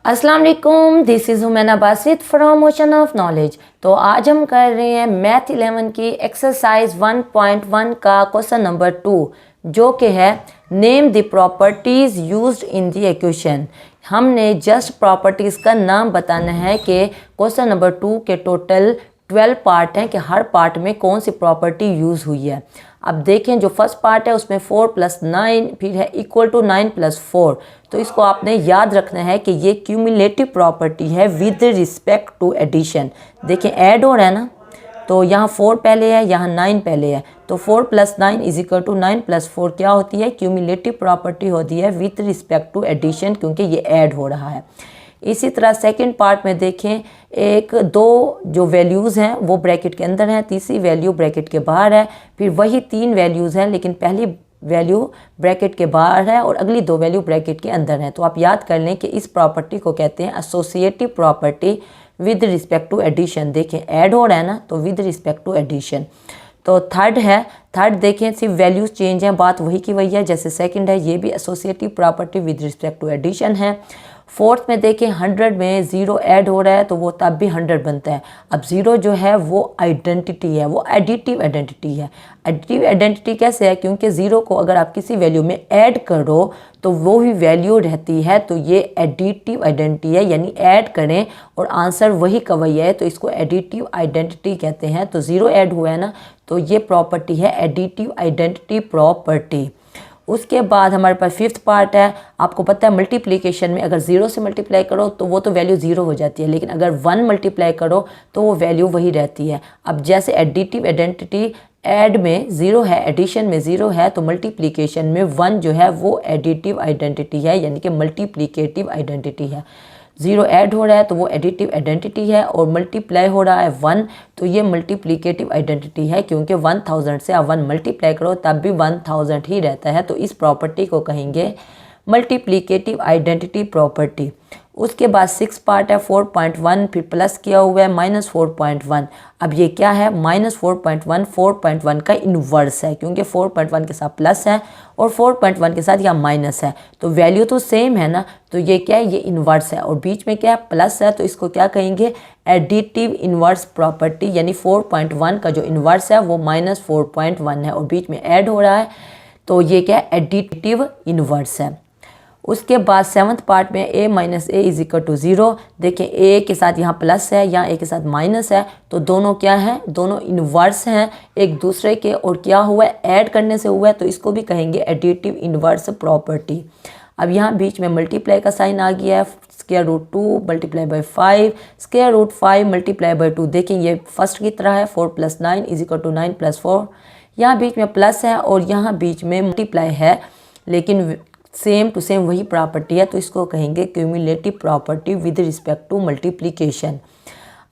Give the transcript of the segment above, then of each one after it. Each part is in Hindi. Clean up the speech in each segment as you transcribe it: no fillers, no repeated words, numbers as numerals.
अस्सलाम वालेकुम, this is हुमैना Basit from ocean of knowledge. तो आज हम कर रहे हैं मैथ 11 की एक्सरसाइज 1.1 का क्वेश्चन नंबर 2, जो कि है name the properties used in the equation. हमने जस्ट प्रॉपर्टीज़ का नाम बताना है कि क्वेश्चन नंबर 2 के टोटल 12 पार्ट हैं कि हर पार्ट में कौन सी प्रॉपर्टी यूज़ हुई है। अब देखें, जो फर्स्ट पार्ट है उसमें 4 + 9 फिर है इक्वल टू 9 + 4। तो इसको आपने याद रखना है कि ये क्यूमुलेटिव प्रॉपर्टी है विद रिस्पेक्ट टू एडिशन। देखें ऐड हो रहा है ना, तो यहाँ 4 पहले है, यहाँ 9 पहले है, तो 4 + 9 = 9 + 4 क्या होती है? क्यूमुलेटिव प्रॉपर्टी होती है विद रिस्पेक्ट टू एडिशन, क्योंकि ये ऐड हो रहा है। इसी तरह सेकंड पार्ट में देखें, एक दो जो वैल्यूज़ हैं वो ब्रैकेट के अंदर हैं, तीसरी वैल्यू ब्रैकेट के बाहर है, फिर वही 3 वैल्यूज़ हैं लेकिन पहली वैल्यू ब्रैकेट के बाहर है और अगली 2 वैल्यू ब्रैकेट के अंदर हैं। तो आप याद कर लें कि इस प्रॉपर्टी को कहते हैं associative property with respect to addition. देखें ऐड हो रहा है ना, तो विद रिस्पेक्ट टू एडिशन। तो थर्ड देखें, सिर्फ वैल्यूज़ चेंज हैं, बात वही की वही है जैसे सेकंड है, ये भी associative property with respect to addition है। फोर्थ में देखें 100 में 0 ऐड हो रहा है तो वो तब भी 100 बनता है। अब 0 जो है वो आइडेंटिटी है, वो एडिटिव आइडेंटिटी है। एडिटिव आइडेंटिटी कैसे है? क्योंकि 0 को अगर आप किसी वैल्यू में ऐड करो तो वो ही वैल्यू रहती है, तो ये एडिटिव आइडेंटिटी है, यानी ऐड करें और आंसर वही का वही है, तो इसको एडिटिव आइडेंटिटी कहते हैं। तो 0 ऐड हुआ है ना, तो ये प्रॉपर्टी है एडिटिव आइडेंटिटी प्रॉपर्टी। उसके बाद हमारे पास फिफ्थ पार्ट है। आपको पता है मल्टीप्लिकेशन में अगर 0 से मल्टीप्लाई करो तो वो तो वैल्यू 0 हो जाती है, लेकिन अगर 1 मल्टीप्लाई करो तो वो वैल्यू वही रहती है। अब जैसे एडिटिव आइडेंटिटी ऐड में 0 है, एडिशन में 0 है, तो मल्टीप्लिकेशन में 1 जो है वो एडिटिव आइडेंटिटी है, यानी कि मल्टीप्लिकेटिव आइडेंटिटी है। 0 ऐड हो रहा है तो वो एडिटिव आइडेंटिटी है, और मल्टीप्लाई हो रहा है 1 तो ये मल्टीप्लिकेटिव आइडेंटिटी है, क्योंकि 1000 से आप 1 मल्टीप्लाई करो तब भी 1000 ही रहता है। तो इस प्रॉपर्टी को कहेंगे मल्टीप्लिकेटिव आइडेंटिटी प्रॉपर्टी। उसके बाद 6 पार्ट है 4.1, फिर प्लस किया हुआ है -4.1। अब ये क्या है? -4.1 4.1 का इन्वर्स है, क्योंकि 4.1 के साथ प्लस है और 4.1 के साथ यहाँ माइनस है, तो वैल्यू तो सेम है ना, तो ये क्या है? ये इन्वर्स है, और बीच में क्या है? प्लस है, तो इसको क्या कहेंगे? Additive inverse property. यानी 4.1 का जो इन्वर्स है वो -4.1 है और बीच में ऐड हो रहा है, तो ये क्या है? एडिटिव इन्वर्स है। उसके बाद 7th पार्ट में a - a = 0। देखें a के साथ यहाँ प्लस है, यहाँ a के साथ माइनस है, तो दोनों क्या हैं? दोनों इन्वर्स हैं एक दूसरे के, और क्या हुआ है? ऐड करने से हुआ है, तो इसको भी कहेंगे एडिटिव इन्वर्स प्रॉपर्टी। अब यहाँ बीच में मल्टीप्लाई का साइन आ गया है, √2 × 5 √5 × 2। देखें ये फर्स्ट की तरह है, 4 + 9 = 9 + 4। यहाँ बीच में प्लस है और यहाँ बीच में मल्टीप्लाई है, लेकिन सेम टू सेम वही प्रॉपर्टी है, तो इसको कहेंगे cumulative property with respect to multiplication.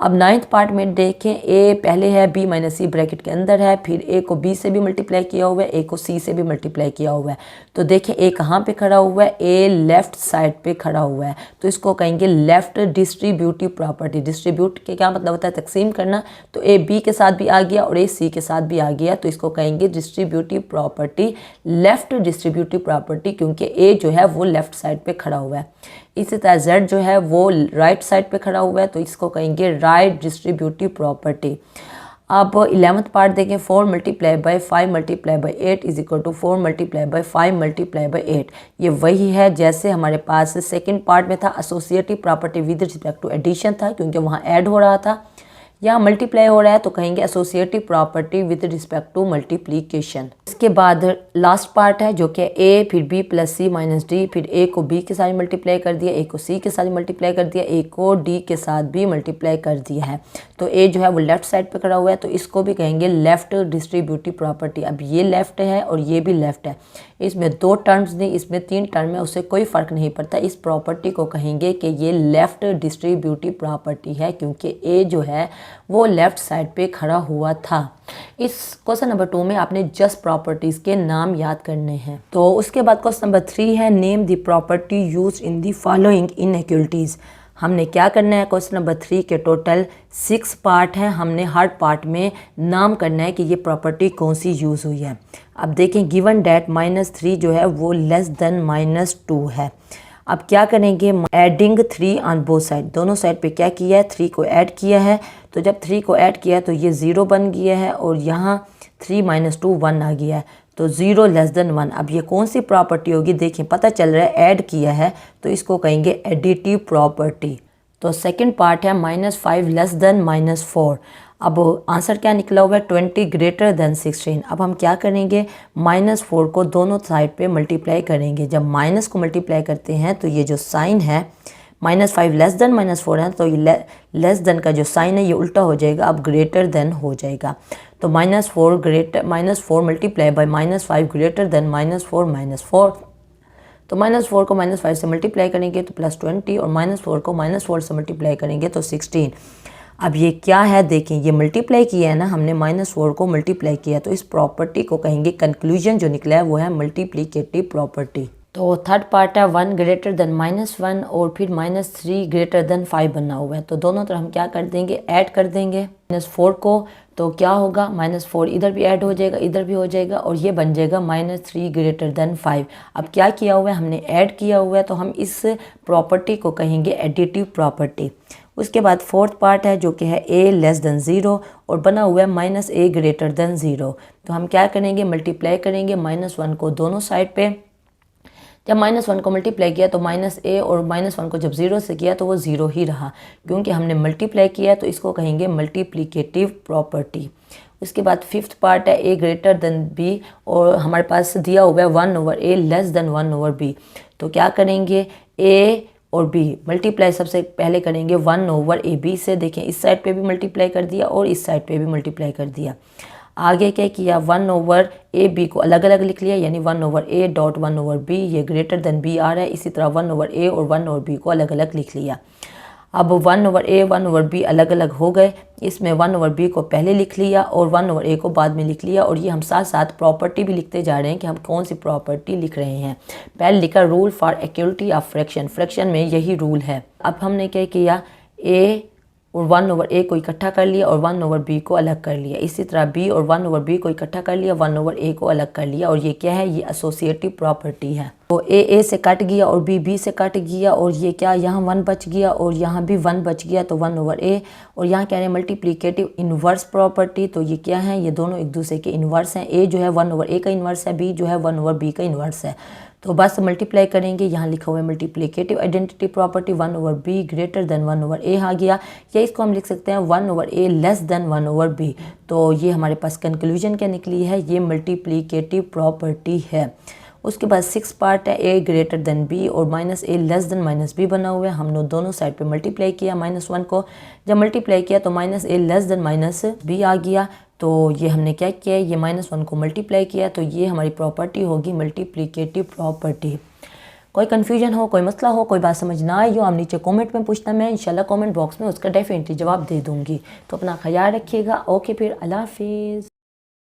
अब 9th पार्ट में देखें, a पहले है, b - c ब्रैकेट के अंदर है, फिर a को b से भी मल्टीप्लाई किया हुआ है, a को c से भी मल्टीप्लाई किया हुआ है। तो देखें a कहाँ पे खड़ा हुआ है? a लेफ़्ट साइड पे खड़ा हुआ है, तो इसको कहेंगे लेफ़्ट डिस्ट्रीब्यूटिव प्रॉपर्टी। डिस्ट्रीब्यूट के क्या मतलब होता है? तकसीम करना। तो a b के साथ भी आ गया और a c के साथ भी आ गया, तो इसको कहेंगे distributive property, left distributive property, क्योंकि a जो है वो लेफ़्ट साइड पे खड़ा हुआ है। इसी तरह z जो है वो राइट साइड पे खड़ा हुआ है, तो इसको कहेंगे राइट डिस्ट्रीब्यूटिव प्रॉपर्टी। अब 11th पार्ट देखें, 4 × 5 × 8 = 4 × 5 × 8। ये वही है जैसे हमारे पास सेकंड पार्ट में था, associative property with respect to addition था, क्योंकि वहाँ ऐड हो रहा था। यहाँ मल्टीप्लाई हो रहा है, तो कहेंगे associative property with respect to multiplication. इसके बाद लास्ट पार्ट है जो कि a फिर b + c - d, फिर a को b के साथ मल्टीप्लाई कर दिया, a को c के साथ मल्टीप्लाई कर दिया, a को d के साथ भी मल्टीप्लाई कर दिया है। तो a जो है वो लेफ़्ट साइड पे खड़ा हुआ है, तो इसको भी कहेंगे लेफ़्ट डिस्ट्रीब्यूटिव प्रॉपर्टी। अब ये लेफ़्ट है और ये भी लेफ़्ट है, इसमें 2 टर्म्स नहीं, इसमें 3 टर्म है, उससे कोई फ़र्क नहीं पड़ता। इस प्रॉपर्टी को कहेंगे कि ये लेफ़्ट डिस्ट्रीब्यूटिव प्रॉपर्टी है, क्योंकि a जो है वो लेफ़्ट साइड पे खड़ा हुआ था। इस क्वेश्चन नंबर 2 में आपने जस्ट प्रॉपर्टीज़ के नाम याद करने हैं। तो उसके बाद क्वेश्चन नंबर 3 है name the property used in the following inequalities. हमने क्या करना है? क्वेश्चन नंबर 3 के टोटल 6 पार्ट हैं, हमने हर पार्ट में नाम करना है कि ये प्रॉपर्टी कौन सी यूज़ हुई है। अब देखें, गिवन डैट -3 जो है वो लेस देन -2 है। अब क्या करेंगे, एडिंग 3 ऑन बोथ साइड, दोनों साइड पे क्या किया है, 3 को ऐड किया है। तो जब 3 को ऐड किया तो ये 0 बन गया है और यहाँ 3 - 2 1 आ गया है, तो 0 लेस देन 1। अब ये कौन सी प्रॉपर्टी होगी, देखिए पता चल रहा है ऐड किया है तो इसको कहेंगे एडिटिव प्रॉपर्टी। तो सेकंड पार्ट है -5 लेस देन -4। अब आंसर क्या निकला हुआ है, 20 ग्रेटर देन 16। अब हम क्या करेंगे, -4 को दोनों साइड पे मल्टीप्लाई करेंगे। जब माइनस को मल्टीप्लाई करते हैं तो ये जो साइन है, -5 लेस देन -4 है, तो ये लेस देन का जो साइन है ये उल्टा हो जाएगा, अब ग्रेटर देन हो जाएगा। तो -4 मल्टीप्लाई बाय -5 ग्रेटर देन -4। तो -4 को -5 से मल्टीप्लाई करेंगे तो +20 और -4 को -4 से मल्टीप्लाई करेंगे तो 16। अब ये क्या है, देखें ये मल्टीप्लाई किया है ना हमने, -4 को मल्टीप्लाई किया, तो इस प्रॉपर्टी को कहेंगे, कंक्लूजन जो निकला है वो है मल्टीप्लिकेटिव प्रॉपर्टी। तो थर्ड पार्ट है 1 ग्रेटर देन -1 और फिर -3 ग्रेटर देन 5 बना हुआ है। तो दोनों तरफ हम क्या कर देंगे, ऐड कर देंगे -4 को, तो क्या होगा, -4 इधर भी ऐड हो जाएगा, इधर भी हो जाएगा और ये बन जाएगा -3 ग्रेटर देन 5। अब क्या किया हुआ है, हमने ऐड किया हुआ है, तो हम इस प्रॉपर्टी को कहेंगे एडिटिव प्रॉपर्टी। उसके बाद फोर्थ पार्ट है जो कि है a लेस देन 0 और बना हुआ है -a ग्रेटर देन 0। तो हम क्या करेंगे, मल्टीप्लाई करेंगे -1 को दोनों साइड पे। जब -1 को मल्टीप्लाई किया तो -a और -1 को जब 0 से किया तो वो 0 ही रहा, क्योंकि हमने मल्टीप्लाई किया, तो इसको कहेंगे मल्टीप्लिकेटिव प्रॉपर्टी। उसके बाद फिफ्थ पार्ट है a ग्रेटर देन b और हमारे पास दिया हुआ है 1/a लेस देन 1/b। तो क्या करेंगे, a और b मल्टीप्लाई सबसे पहले करेंगे 1/ab से। देखें इस साइड पे भी मल्टीप्लाई कर दिया और इस साइड पे भी मल्टीप्लाई कर दिया। आगे क्या किया, 1/ab को अलग अलग लिख लिया, यानी 1/a डॉट 1/b, ये ग्रेटर देन b आ रहा है। इसी तरह 1/a और 1/b को अलग अलग लिख लिया। अब 1/a 1/b अलग अलग हो गए, इसमें 1/b को पहले लिख लिया और 1/a को बाद में लिख लिया। और ये हम साथ साथ प्रॉपर्टी भी लिखते जा रहे हैं कि हम कौन सी प्रॉपर्टी लिख रहे हैं। पहले लिखा rule for accuracy of fraction, fraction में यही रूल है। अब हमने क्या किया, a और 1/a को इकट्ठा कर लिया और 1/b को अलग कर लिया। इसी तरह b और 1/b को इकट्ठा कर लिया, 1/a को अलग कर लिया। और ये क्या है, ये एसोसिएटिव प्रॉपर्टी है। तो a से कट गया और b से कट गया और ये क्या, यहाँ 1 बच गया और यहाँ भी 1 बच गया, तो 1/a। और यहाँ कह रहे हैं मल्टीप्लिकेटिव इन्वर्स प्रॉपर्टी, तो ये क्या है, ये दोनों एक दूसरे के इन्वर्स हैं। a जो है 1/a का इन्वर्स है, b जो है 1/b का इन्वर्स है। तो बस मल्टीप्लाई करेंगे, यहाँ लिखा हुआ है multiplicative identity property 1/b greater than 1/a आ गया, या इसको हम लिख सकते हैं 1/a लेस देन 1/b। तो ये हमारे पास कंक्लूजन क्या निकली है, ये मल्टीप्लिकेटिव प्रॉपर्टी है। उसके बाद 6 पार्ट है a ग्रेटर देन b और -a लेस देन -b बना हुआ है। हमने दोनों साइड पे मल्टीप्लाई किया, -1 को जब मल्टीप्लाई किया तो -a लेस देन -b आ गया। तो ये हमने क्या किया, ये -1 को मल्टीप्लाई किया, तो ये हमारी प्रॉपर्टी होगी मल्टीप्लिकेटिव प्रॉपर्टी। कोई कन्फ्यूजन हो, कोई मसला हो, कोई बात समझ ना आई हो, आप नीचे कमेंट में पूछना, मैं इंशाल्लाह कमेंट बॉक्स में उसका डेफिनेटली जवाब दे दूँगी। तो अपना ख्याल रखिएगा। ओके, फिर अल्लाह हाफिज़।